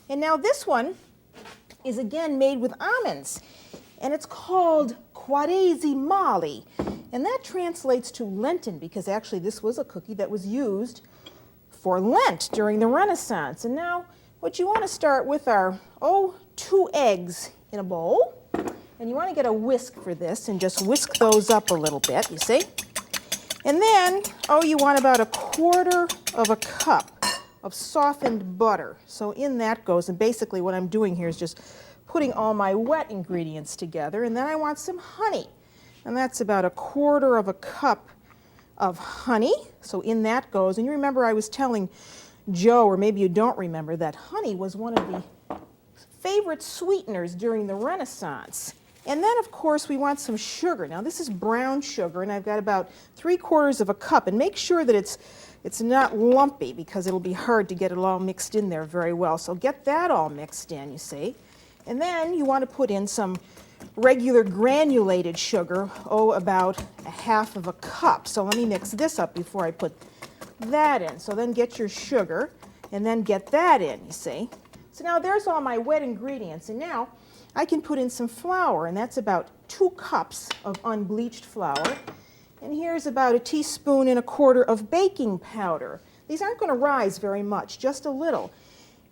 And now this one is again made with almonds, and it's called Quaresimale, and that translates to Lenten because actually this was a cookie that was used for Lent during the Renaissance. And now what you want to start with are 2 eggs in a bowl, and you want to get a whisk for this and just whisk those up a little bit, you see. And then you want about 1/4 cup of softened butter. So in that goes, and basically what I'm doing here is just putting all my wet ingredients together, and then I want some honey, and that's about 1/4 cup of honey. So in that goes, and you remember I was telling Joe, or maybe you don't remember, that honey was one of the favorite sweeteners during the Renaissance. And then of course we want some sugar. Now this is brown sugar, and I've got about 3/4 cup, and make sure that it's not lumpy because it'll be hard to get it all mixed in there very well. So get that all mixed in, you see. And then you want to put in some regular granulated sugar, about 1/2 cup. So let me mix this up before I put that in. So then get your sugar and then get that in, you see. So now there's all my wet ingredients, and now I can put in some flour, and that's about 2 cups of unbleached flour. And here's about 1.25 teaspoons of baking powder. These aren't going to rise very much, just a little.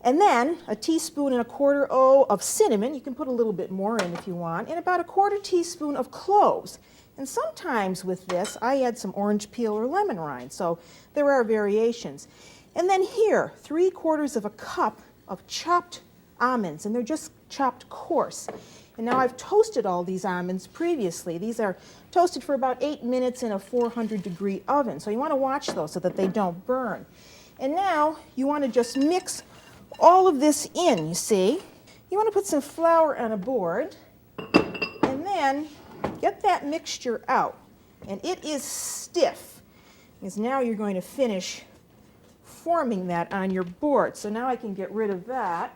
And then 1.25 teaspoons of cinnamon. You can put a little bit more in if you want. And about 1/4 teaspoon of cloves. And sometimes with this, I add some orange peel or lemon rind. So there are variations. And then here, 3/4 cup of chopped almonds. And they're just chopped coarse. And now I've toasted all these almonds previously. These are toasted for about 8 minutes in a 400-degree oven. So you want to watch those so that they don't burn. And now you want to just mix all of this in, you see. You want to put some flour on a board, and then get that mixture out. And it is stiff, because now you're going to finish forming that on your board. So now I can get rid of that.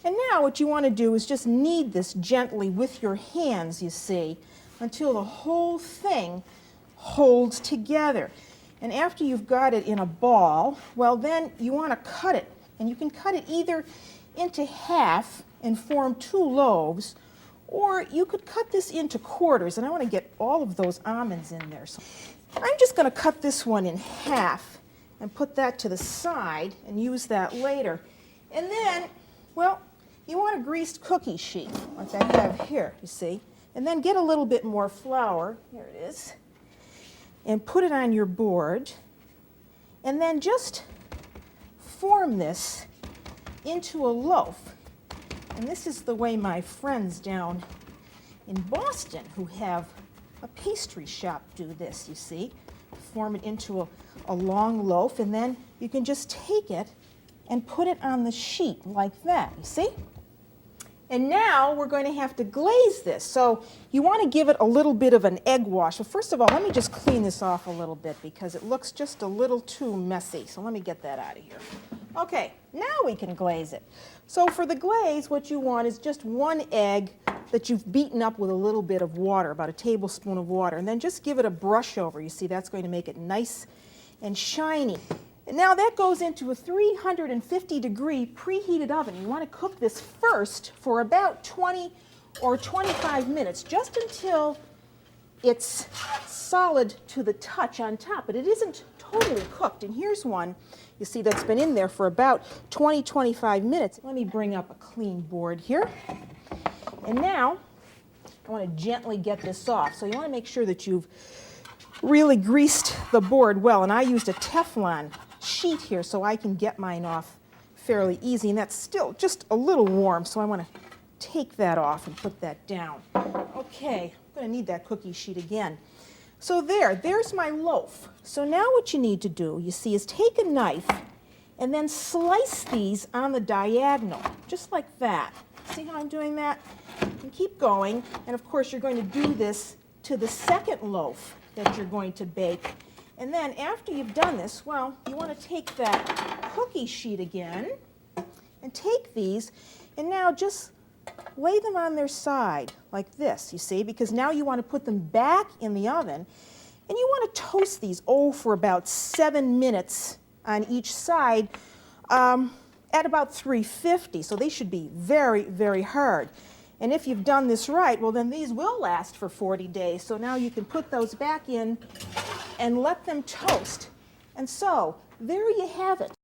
And now what you want to do is just knead this gently with your hands, you see, until the whole thing holds together. And after you've got it in a ball, well then you want to cut it. And you can cut it either into half and form 2 loaves, or you could cut this into quarters. And I want to get all of those almonds in there. So I'm just going to cut this one in half and put that to the side and use that later. And then, well, you want a greased cookie sheet, like I have here, you see. And then get a little bit more flour, here it is, and put it on your board. And then just form this into a loaf. And this is the way my friends down in Boston who have a pastry shop do this, you see. Form it into a long loaf, and then you can just take it and put it on the sheet like that, you see? And now we're going to have to glaze this. So you want to give it a little bit of an egg wash. But first of all, let me just clean this off a little bit because it looks just a little too messy. So let me get that out of here. Okay, now we can glaze it. So for the glaze, what you want is just 1 egg that you've beaten up with a little bit of water, about 1 tablespoon of water. And then just give it a brush over. You see, that's going to make it nice and shiny. And now that goes into a 350-degree preheated oven. You want to cook this first for about 20 or 25 minutes, just until it's solid to the touch on top, but it isn't totally cooked. And here's one, you see, that's been in there for about 20-25 minutes. Let me bring up a clean board here. And now I want to gently get this off. So you want to make sure that you've really greased the board well. And I used a Teflon sheet here so I can get mine off fairly easy, and that's still just a little warm, so I want to take that off and put that down. Okay, I'm going to need that cookie sheet again. So there's my loaf. So now what you need to do, you see, is take a knife and then slice these on the diagonal, just like that. See how I'm doing that? And keep going, and of course you're going to do this to the second loaf that you're going to bake. And then after you've done this, well, you want to take that cookie sheet again and take these and now just lay them on their side like this, you see, because now you want to put them back in the oven, and you want to toast these, for about 7 minutes on each side. at about 350, so they should be very, very hard. And if you've done this right, well, then these will last for 40 days. So now you can put those back in and let them toast. And so there you have it.